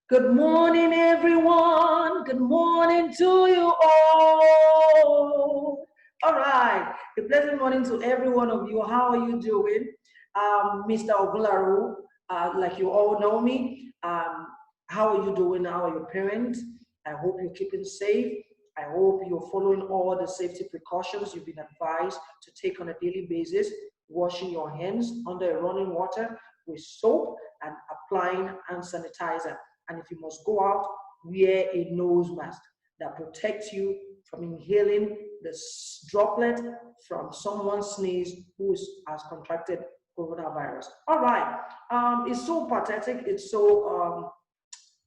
Good morning, everyone. Good morning to you all. All right. A pleasant morning to every one of you. How are you doing? Mr. Ogularu, like you all know me. How are you doing? How are your parents? I hope you're keeping safe. I hope you're following all the safety precautions you've been advised to take on a daily basis, washing your hands under running water with soap and applying hand sanitizer. And if you must go out, wear a nose mask that protects you from inhaling the droplet from someone sneeze who has contracted coronavirus. All right. It's so pathetic. It's so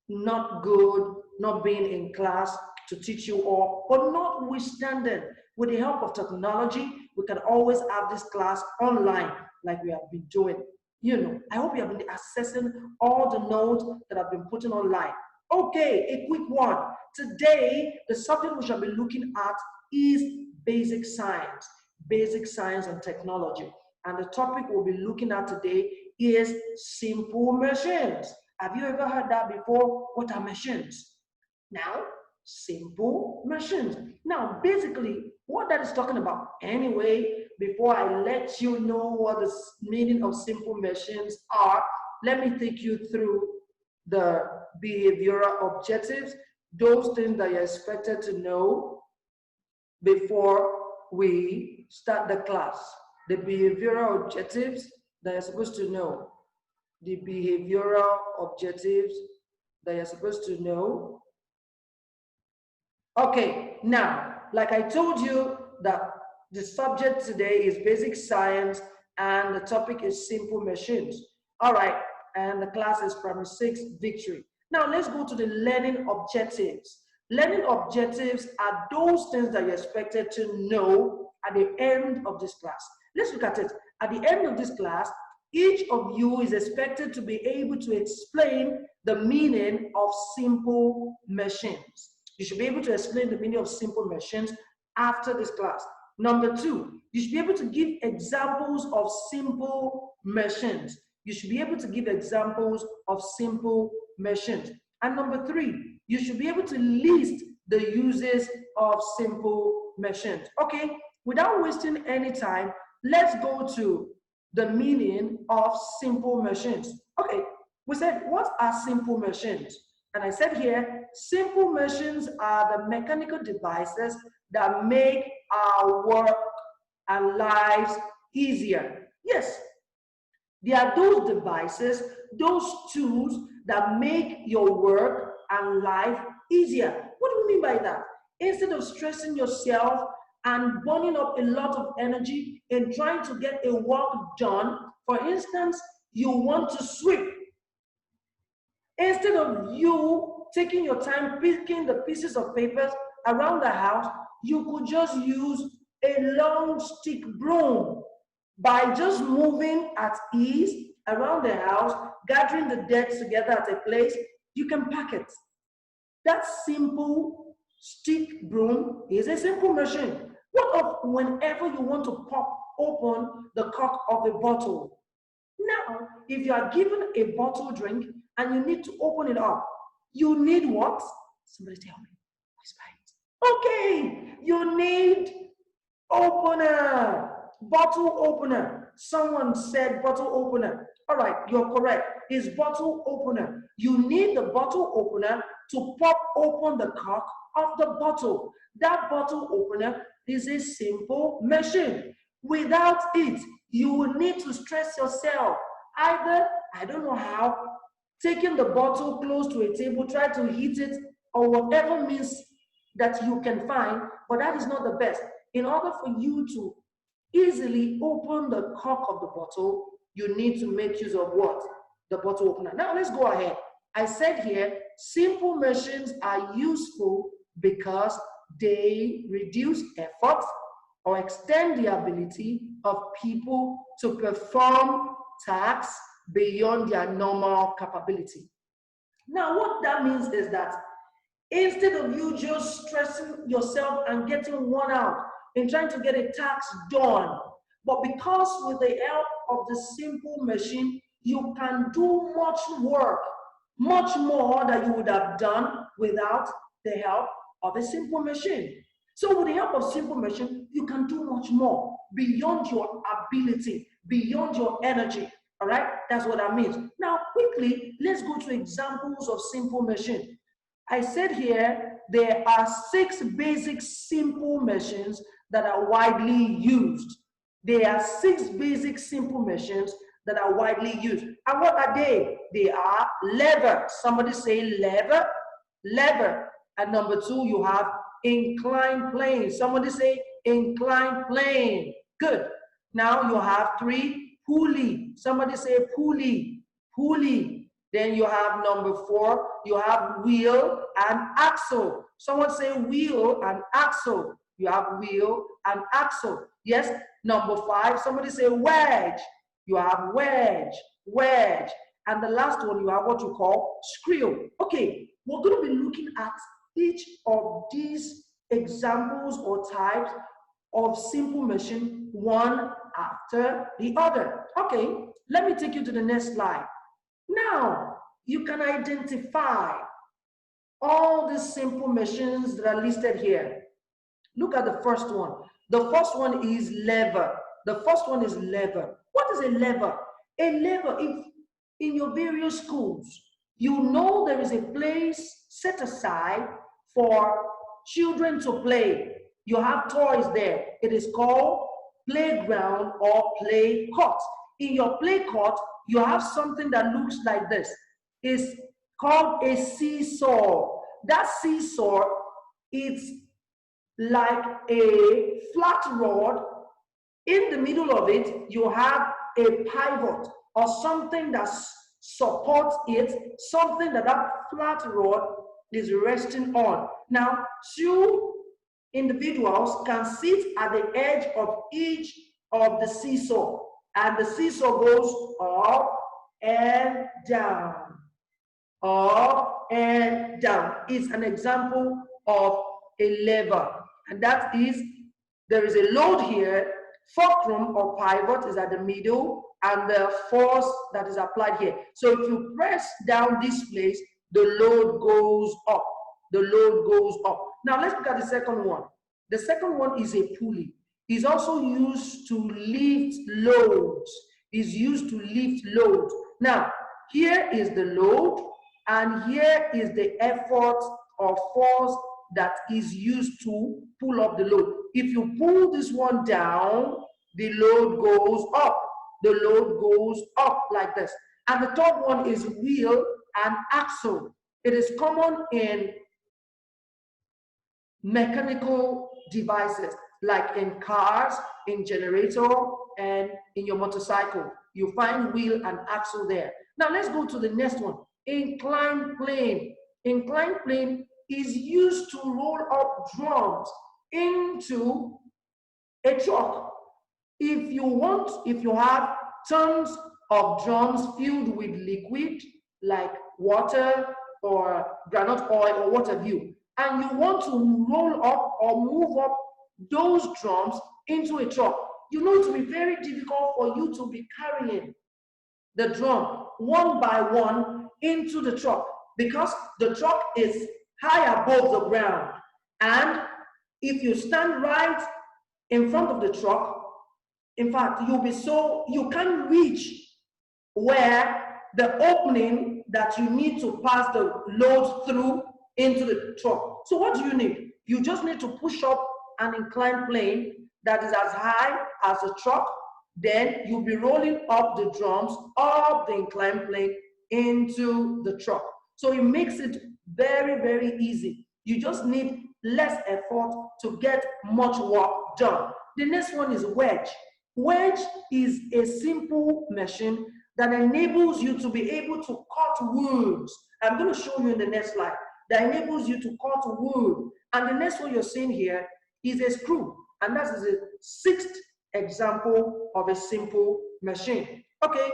not good not being in class to teach you all, but notwithstanding, with the help of technology, we can always have this class online like we have been doing. I hope you have been accessing all the notes that have been put online. Okay, a quick one. Today, the subject we shall be looking at is basic science and technology. And the topic we'll be looking at today is simple machines. Have you ever heard that before? What are machines? Now, simple machines. Now, basically, what that is talking about, anyway, before I let you know what the meaning of simple machines are, let me take you through the behavioral objectives, those things that you're expected to know before we start the class. The behavioral objectives that you're supposed to know. The behavioral objectives that you're supposed to know. Okay, now, like I told you that the subject today is basic science and the topic is simple machines. All right, and the class is primary 6 victory. Now let's go to the learning objectives. Learning objectives are those things that you're expected to know at the end of this class. Let's look at it. At the end of this class, each of you is expected to be able to explain the meaning of simple machines. You should be able to explain the meaning of simple machines after this class. Number 2, you should be able to give examples of simple machines. You should be able to give examples of simple machines. And number 3, you should be able to list the uses of simple machines. Okay, without wasting any time, let's go to the meaning of simple machines. Okay, we said, what are simple machines? And I said here, simple machines are the mechanical devices that make our work and lives easier. Yes, they are those devices, those tools that make your work and life easier. What do we mean by that? Instead of stressing yourself and burning up a lot of energy in trying to get a work done, for instance, you want to sweep. Instead of you taking your time picking the pieces of papers around the house, you could just use a long stick broom. By just moving at ease around the house, gathering the dirt together at a place, you can pack it. That simple stick broom is a simple machine. What of whenever you want to pop open the cork of a bottle? Now, if you are given a bottle drink and you need to open it up, you need what? Somebody tell me. Okay, you need opener, bottle opener. Someone said bottle opener. All right, you're correct. It's bottle opener. You need the bottle opener to pop open the cork of the bottle. That bottle opener is a simple machine. Without it, you will need to stress yourself. Either, I don't know how, taking the bottle close to a table, try to hit it, or whatever means that you can find, but that is not the best. In order for you to easily open the cork of the bottle, you need to make use of what? The bottle opener. Now let's go ahead. I said here, simple machines are useful because they reduce effort or extend the ability of people to perform tasks beyond their normal capability. Now what that means is that instead of you just stressing yourself and getting worn out in trying to get a task done, but because with the help of the simple machine, you can do much work much more that you would have done without the help of a simple machine. So with the help of simple machine, you can do much more beyond your ability, beyond your energy. All right, that's what that means. Now, quickly, let's go to examples of simple machine. I said here, there are 6 basic simple machines that are widely used. There are 6 basic simple machines that are widely used. And what are they? They are lever. Somebody say lever, lever. And number 2, you have inclined plane. Somebody say inclined plane. Good. Now you have 3, pulley. Somebody say pulley, pulley. Then you have number 4, you have wheel and axle. Someone say wheel and axle. You have wheel and axle. Yes. Number 5, somebody say wedge. You have wedge, wedge. And the last one, you have what you call screw. Okay, we're going to be looking at each of these examples or types of simple machine one after the other. Okay, let me take you to the next slide. Now, you can identify all these simple machines that are listed here. Look at the first one. The first one is lever. The first one is lever. What is a lever? A lever, if in your various schools, you know there is a place set aside for children to play. You have toys there. It is called playground or play court. In your play court, you have something that looks like this. It's called a seesaw. That seesaw, it's like a flat rod. In the middle of it, you have a pivot or something that supports it, something that flat rod is resting on. Now, 2 individuals can sit at the edge of each of the seesaw, and the seesaw goes up and down, up and down. It's an example of a lever, and that is, there is a load here, fulcrum or pivot is at the middle, and the force that is applied here. So if you press down this place, the load goes up. The load goes up. Now let's look at the second one. The second one is a pulley. It's also used to lift loads. It's used to lift loads. Now, here is the load, and here is the effort or force that is used to pull up the load. If you pull this one down, the load goes up. The load goes up like this. And the third one is wheel and axle. It is common in mechanical devices, like in cars, in generator, and in your motorcycle. You find wheel and axle there. Now let's go to the next one. Inclined plane. Inclined plane is used to roll up drums into a truck. If you have tons of drums filled with liquid like water or granite oil or what have you, and you want to roll up or move up those drums into a truck, you know it will be very difficult for you to be carrying the drum one by one into the truck, because the truck is high above the ground. And if you stand right in front of the truck, in fact, you can't reach where the opening that you need to pass the load through into the truck. So what do you need? You just need to push up an inclined plane that is as high as the truck. Then you'll be rolling up the drums up the inclined plane into the truck. So it makes it very, very easy. You just need less effort to get much work done. The next one is wedge. Wedge is a simple machine that enables you to be able to cut woods. I'm going to show you in the next slide. That enables you to cut wood. And the next one you're seeing here is a screw. And that is a 6th example of a simple machine. Okay,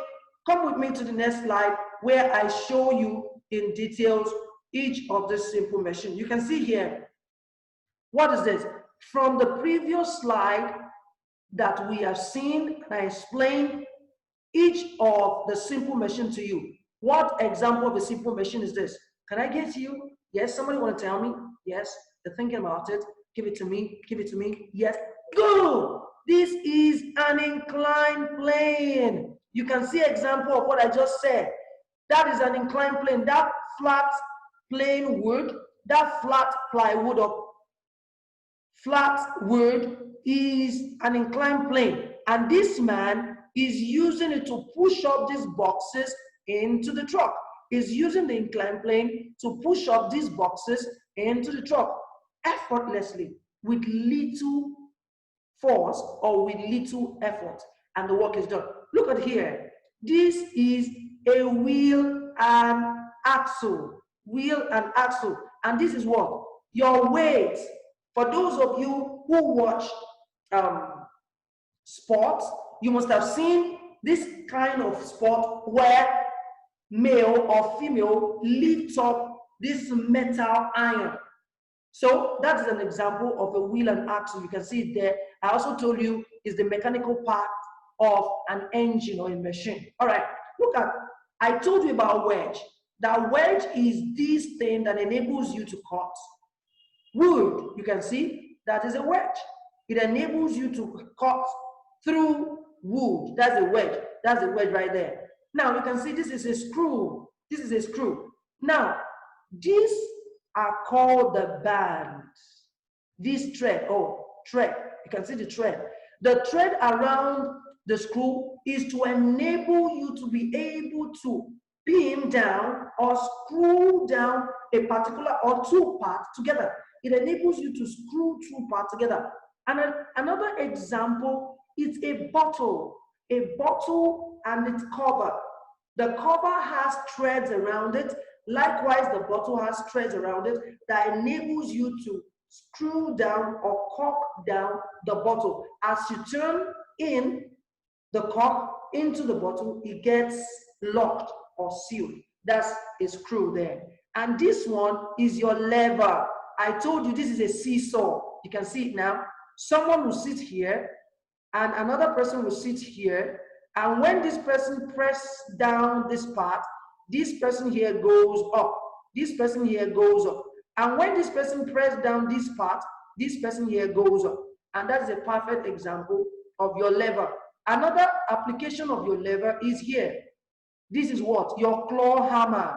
come with me to the next slide where I show you in details each of the simple machine. You can see here, what is this? From the previous slide that we have seen, I explained each of the simple machine to you. What example of a simple machine is this? Can I get you? Yes, somebody want to tell me? Yes, they're thinking about it. Give it to me, give it to me. Yes, go! This is an inclined plane. You can see example of what I just said. That is an inclined plane. That flat plain wood, that flat plywood or flat wood is an inclined plane. And this man is using it to push up these boxes into the truck. Is using the inclined plane to push up these boxes into the truck effortlessly with little force or with little effort, and the work is done. Look at here. This is a wheel and axle. Wheel and axle. And this is what? Your weight. For those of you who watch sports, you must have seen this kind of sport where male or female lifts up this metal iron. So that is an example of a wheel and axle. You can see it there. I also told you is the mechanical part of an engine or a machine. All right, look at, I told you about wedge. That wedge is this thing that enables you to cut wood. You can see that is a wedge. It enables you to cut through wood. That's a wedge. That's a wedge right there. Now you can see this is a screw. This is a screw. Now, these are called the bands. This thread, thread, you can see the thread. The thread around the screw is to enable you to be able to pin down or screw down a particular or two parts together. It enables you to screw two parts together. And another example is a bottle and its cover. The cover has threads around it. Likewise, the bottle has threads around it that enables you to screw down or cork down the bottle. As you turn in the cork into the bottle, it gets locked or sealed. That's a screw there. And this one is your lever. I told you this is a seesaw. You can see it now. Someone will sit here and another person will sit here. And when this person presses down this part, this person here goes up. This person here goes up. And when this person presses down this part, this person here goes up. And that's a perfect example of your lever. Another application of your lever is here. This is what? Your claw hammer.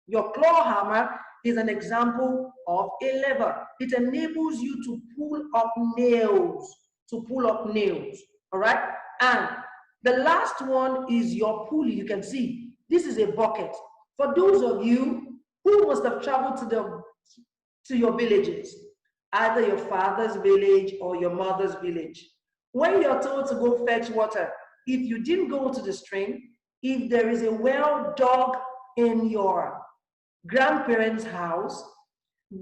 Your claw hammer is an example of a lever. It enables you to pull up nails. All right? And the last one is your pulley. You can see this is a bucket. For those of you who must have traveled to your villages, either your father's village or your mother's village, when you're told to go fetch water, if you didn't go to the stream, if there is a well dug in your grandparents' house,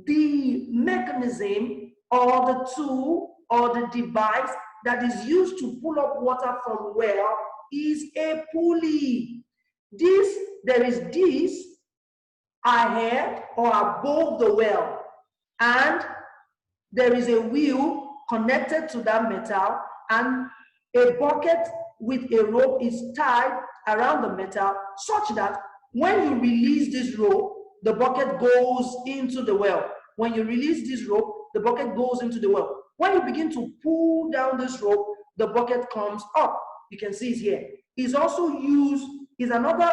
the mechanism or the tool or the device that is used to pull up water from well is a pulley. There is this ahead or above the well, and there is a wheel connected to that metal, and a bucket with a rope is tied around the metal such that when you release this rope, the bucket goes into the well. When you release this rope, the bucket goes into the well. When you begin to pull down this rope, the bucket comes up. You can see it here. It's also used, is another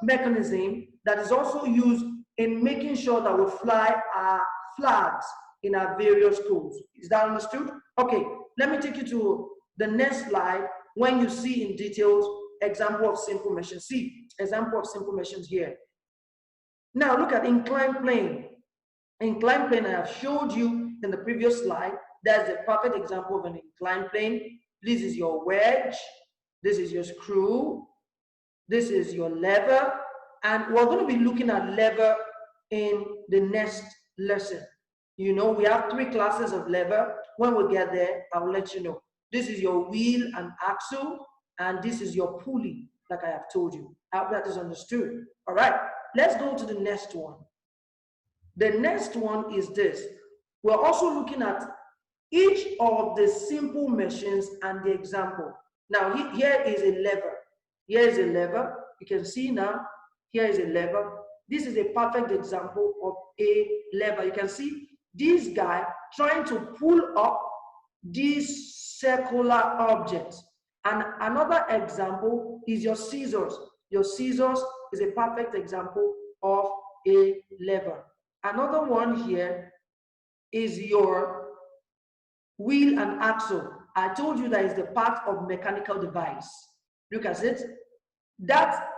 mechanism that is also used in making sure that we fly our flags in our various schools. Is that understood? Okay, let me take you to the next slide when you see in details example of simple machines. See, example of simple machines here. Now look at inclined plane. Inclined plane, I have showed you in the previous slide. That's a perfect example of an inclined plane. This is your wedge. This is your screw. This is your lever. And we're going to be looking at lever in the next lesson. You know, we have 3 classes of lever. When we get there, I'll let you know. This is your wheel and axle, and this is your pulley, like I have told you. I hope that is understood. All right, let's go to the next one. The next one is this. We're also looking at each of the simple machines and the example. Now, here is a lever. Here is a lever. You can see now, Here is a lever. This is a perfect example of a lever. You can see this guy trying to pull up this circular object. And another example is your scissors. Your scissors is a perfect example of a lever. Another one here is your wheel and axle. I told you that is the part of mechanical device. Look at it. That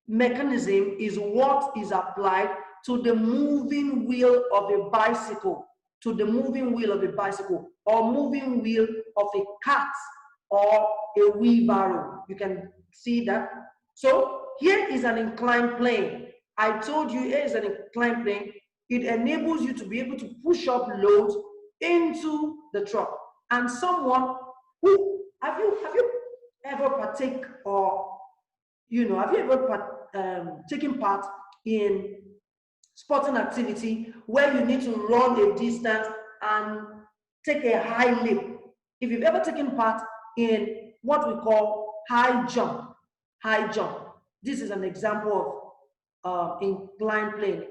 mechanism is what is applied to the moving wheel of a bicycle, to the moving wheel of a bicycle, or moving wheel of a cart or a wheelbarrow. You can see that. So here is an inclined plane. I told you here is an inclined plane. It enables you to be able to push up loads into the truck. And someone who, have you ever partake or, have you ever taken part in sporting activity where you need to run a distance and take a high leap? If you've ever taken part in what we call high jump, this is an example of inclined plane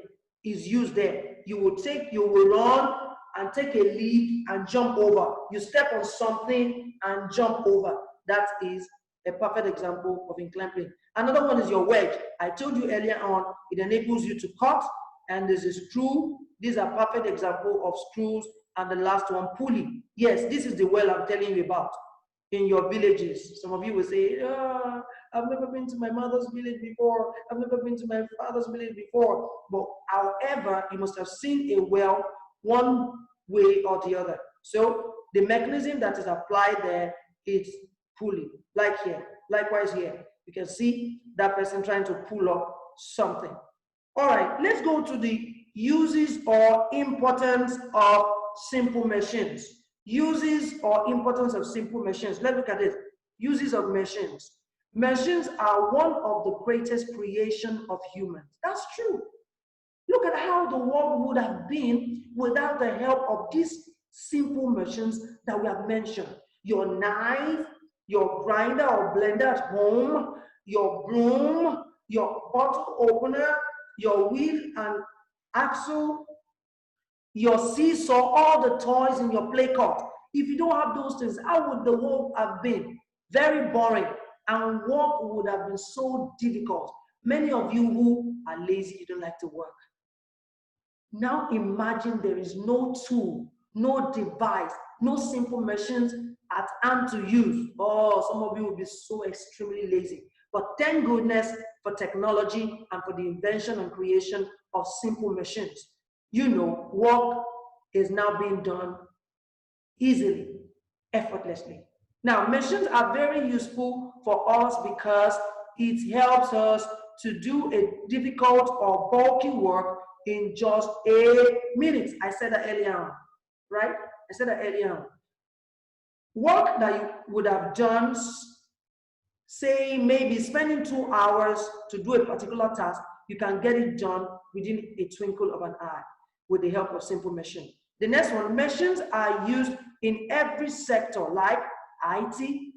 is used there. You will run and take a leap and jump over. You step on something and jump over. That is a perfect example of inclined plane. Another one is your wedge. I told you earlier on, it enables you to cut, and there's a screw. These are perfect example of screws. And the last one, pulley. Yes, this is the well I'm telling you about in your villages. Some of you will say, I've never been to my mother's village before. I've never been to my father's village before. But however, you must have seen a well one way or the other. So the mechanism that is applied there is pulley, like here. Likewise here, you can see that person trying to pull up something. All right, let's go to the uses or importance of simple machines. Uses or importance of simple machines. Let's look at it. Uses of machines. Machines are one of the greatest creation of humans. That's true. Look at how the world would have been without the help of these simple machines that we have mentioned. Your knife, your grinder or blender at home, your broom, your bottle opener, your wheel and axle, your seesaw, all the toys in your play cart. If you don't have those things, how would the world have been? Very boring, and work would have been so difficult. Many of you who are lazy, you don't like to work. Now imagine there is no tool, no device, no simple machines at hand to use. Oh, some of you will be so extremely lazy. But thank goodness for technology and for the invention and creation of simple machines. Work is now being done easily, effortlessly. Now, machines are very useful for us because it helps us to do a difficult or bulky work in just a minute. I said that earlier on, right? I said that earlier on. Work that you would have done, say maybe spending 2 hours to do a particular task, you can get it done within a twinkle of an eye with the help of simple machine. The next one, machines are used in every sector like IT,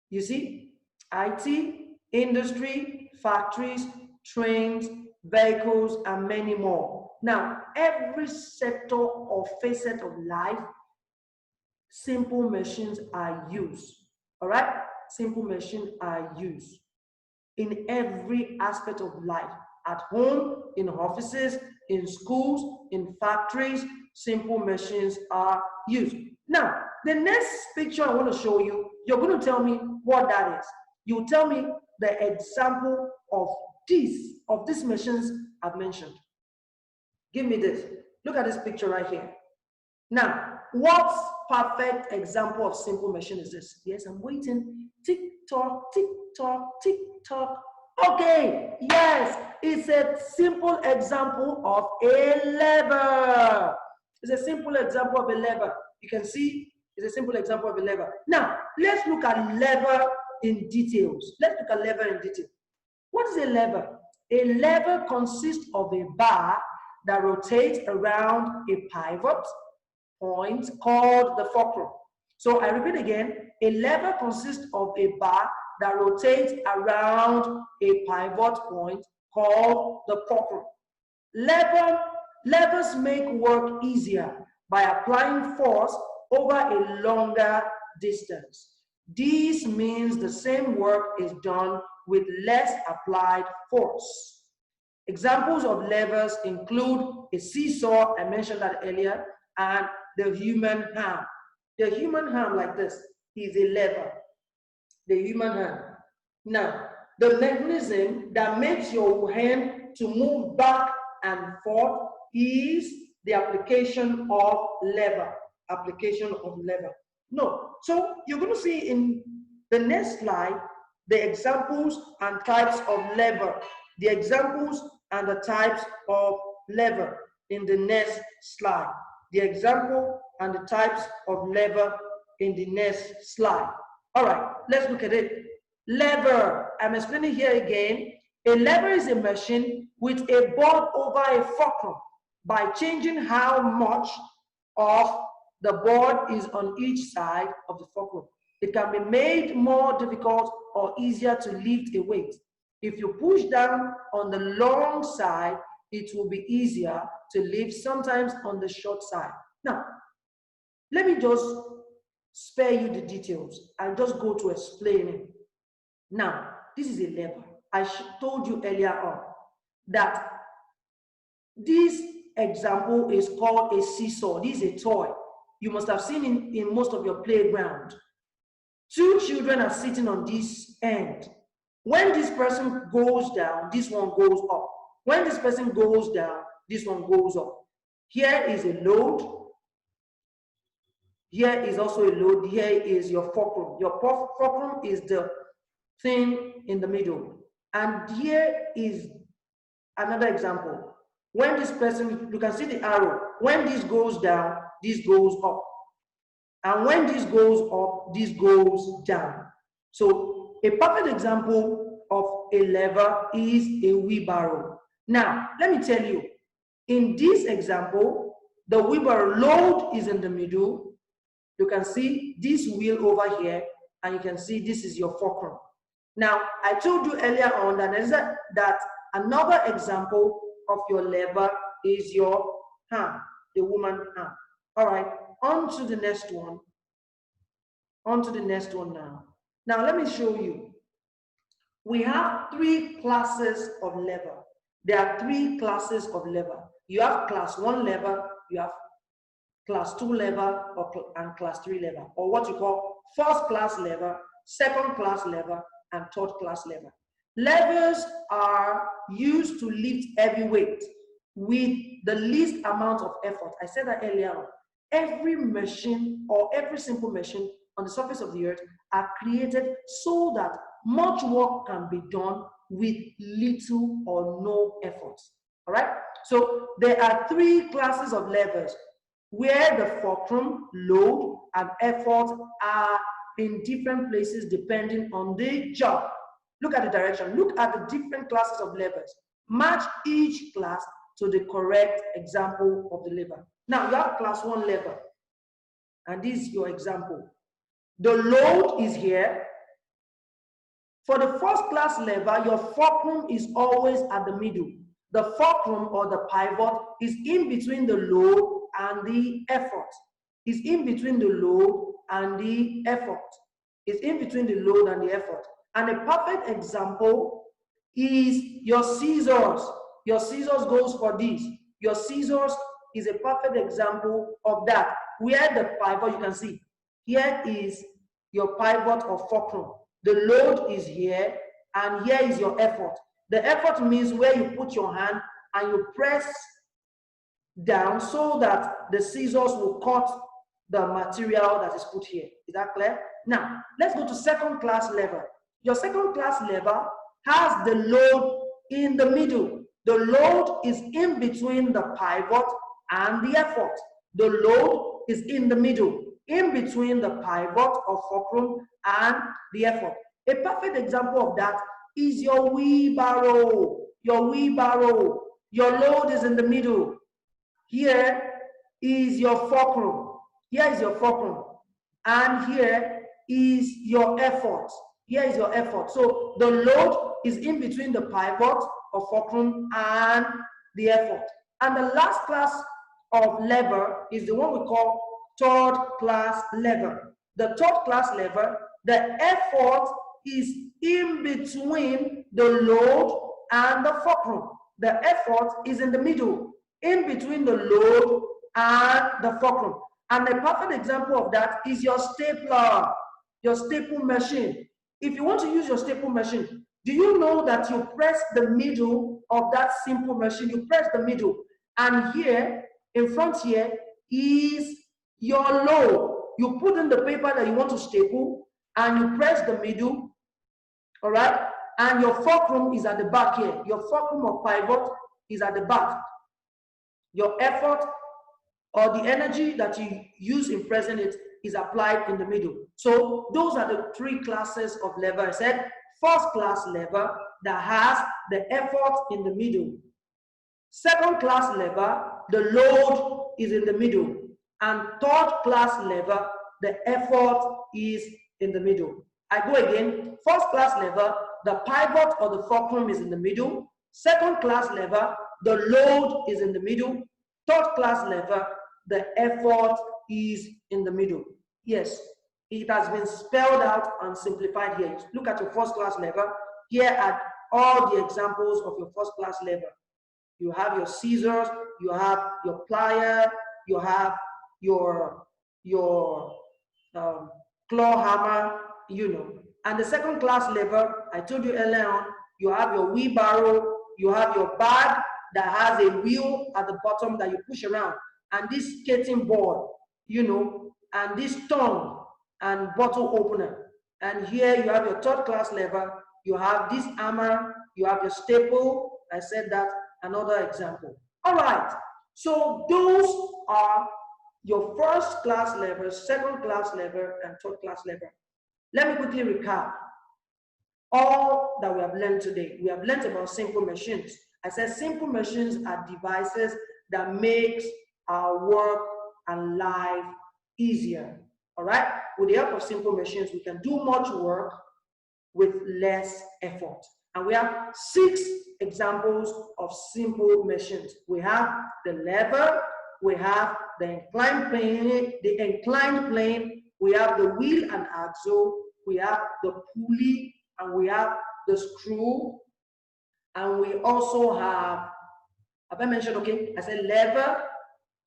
you see, IT, industry, factories, trains, vehicles, and many more. Now, every sector or facet of life, simple machines are used. All right? Simple machines are used in every aspect of life. At home, in offices, in schools, in factories, simple machines are used. Now, the next picture I want to show you, you're going to tell me what that is. You tell me the example of these machines I've mentioned. Give me this. Look at this picture right here. Now, what perfect example of simple machine is this? Yes, I'm waiting. Tick tock, tick tock, tick tock. Okay, yes, it's a simple example of a lever. It's a simple example of a lever. You can see it's a simple example of a lever. Now, let's look at lever in details. Let's look at lever in detail. What is a lever? A lever consists of a bar that rotates around a pivot point called the fulcrum. So I repeat again, a lever consists of a bar that rotates around a pivot point called the fulcrum. Levers make work easier by applying force over a longer distance. This means the same work is done with less applied force. Examples of levers include a seesaw, I mentioned that earlier, and the human hand. The human hand, like this, is a lever. The human hand. Now, the mechanism that makes your hand to move back and forth is the application of lever. Application of lever. No. So you're going to see in the next slide the examples and types of lever. The examples and the types of lever in the next slide. The example and the types of lever in the next slide. All right, let's look at it. Lever, I'm explaining here again. A lever is a machine with a board over a fulcrum. By changing how much of the board is on each side of the fulcrum, it can be made more difficult or easier to lift a weight. If you push down on the long side, it will be easier to lift, sometimes on the short side. Now, let me just spare you the details and just go to explaining. Now, this is a lever. I told you earlier on that this example is called a seesaw. This is a toy. You must have seen in most of your playground. Two children are sitting on this end. When this person goes down, this one goes up. When this person goes down, this one goes up. Here is a load. Here is also a load. Here is your fulcrum. Your fulcrum is the thing in the middle. And here is another example. When this person, you can see the arrow. When this goes down, this goes up. And when this goes up, this goes down. So a perfect example of a lever is a wheelbarrow. Now, let me tell you, in this example, the wheelbarrow load is in the middle. You can see this wheel over here, and you can see this is your fulcrum. Now, I told you earlier on that another example of your lever is your hand, the woman hand. All right, on to the next one. On to the next one now. Now, let me show you. We have three classes of lever. There are three classes of lever. You have class 1 lever, you have class 2 lever, and class 3 lever, or what you call first class lever, second class lever, and third class lever. Levers are used to lift heavy weight with the least amount of effort. I said that earlier on. Every machine or every simple machine on the surface of the earth are created so that much work can be done with little or no effort. All right? So there are three classes of levers where the fulcrum, load, and effort are in different places depending on the job. Look at the direction. Look at the different classes of levers. Match each class to the correct example of the lever. Now, you have class 1 lever, and this is your example. The load is here. For the first class lever, your fulcrum is always at the middle. The fulcrum or the pivot is in between the load and the effort. It's in between the load and the effort. It's in between the load and the effort. And a perfect example is your scissors. Your scissors goes for this. Your scissors is a perfect example of that. Where the pivot, you can see, here is your pivot or fulcrum. The load is here, and here is your effort. The effort means where you put your hand and you press down so that the scissors will cut the material that is put here. Is that clear? Now, let's go to second class lever. Your second class lever has the load in the middle. The load is in between the pivot and the effort. The load is in the middle, in between the pivot or fulcrum and the effort. A perfect example of that is your wheelbarrow. Your wheelbarrow. Your load is in the middle. Here is your fulcrum. Here is your fulcrum. And here is your effort. Here is your effort. So the load is in between the pivot or fulcrum and the effort. And the last class of lever is the one we call third class lever. The third class lever, the effort is in between the load and the fulcrum. The effort is in the middle, in between the load and the fulcrum. And a perfect example of that is your stapler, your staple machine. If you want to use your staple machine, do you know that you press the middle of that simple machine? You press the middle, and here, in front here, is your load. You put in the paper that you want to staple, and you press the middle, all right? And your fulcrum is at the back here. Your fulcrum or pivot is at the back. Your effort or the energy that you use in pressing it is applied in the middle. So those are the three classes of lever. I said first class lever that has the effort in the middle. Second class lever, the load is in the middle. And third class lever, the effort is in the middle. I go again. First class lever, the pivot or the fulcrum is in the middle. Second class lever, the load is in the middle. Third class lever, the effort is in the middle. Yes, it has been spelled out and simplified here. Look at your first class lever. Here are all the examples of your first class lever. You have your scissors, you have your plier, you have your claw hammer, you know. And the second class lever, I told you earlier on, you have your wheelbarrow, you have your bag that has a wheel at the bottom that you push around, and this skating board, you know, and this tongue and bottle opener. And here you have your third class lever, you have this hammer, you have your staple. I said that, another example. All right, so those are your first class lever, second class lever, and third class lever. Let me quickly recap all that we have learned today. We have learned about simple machines. I said simple machines are devices that makes our work and life easier. All right, with the help of simple machines, we can do much work with less effort. And we have 6 examples of simple machines. We have the lever, we have the inclined plane, we have the wheel and axle, we have the pulley, and we have the screw, and we also have I mentioned, okay, I said lever,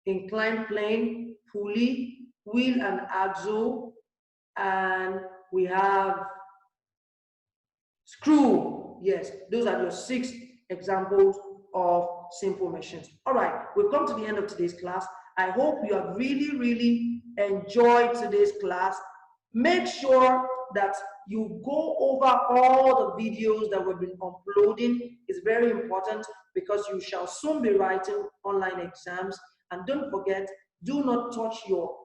inclined plane, pulley, wheel and axle, and we have screw. Yes, those are your 6 examples of simple machines. All right, we've come to the end of today's class. I hope you have really enjoyed today's class. Make sure that you go over all the videos that we've been uploading. It's very important because you shall soon be writing online exams. And don't forget, do not touch your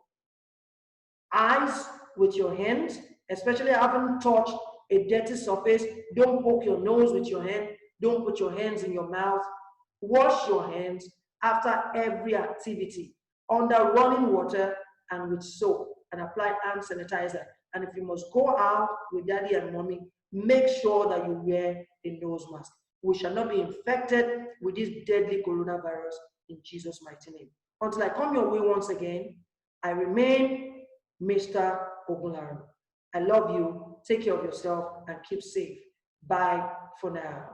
eyes with your hands, especially having touched a dirty surface. Don't poke your nose with your hand. Don't put your hands in your mouth. Wash your hands after every activity under running water and with soap, and apply hand sanitizer. And if you must go out with daddy and mommy, make sure that you wear a nose mask. We shall not be infected with this deadly coronavirus in Jesus' mighty name. Until I come your way once again, I remain Mr. Ogunlaru. I love you. Take care of yourself and keep safe. Bye for now.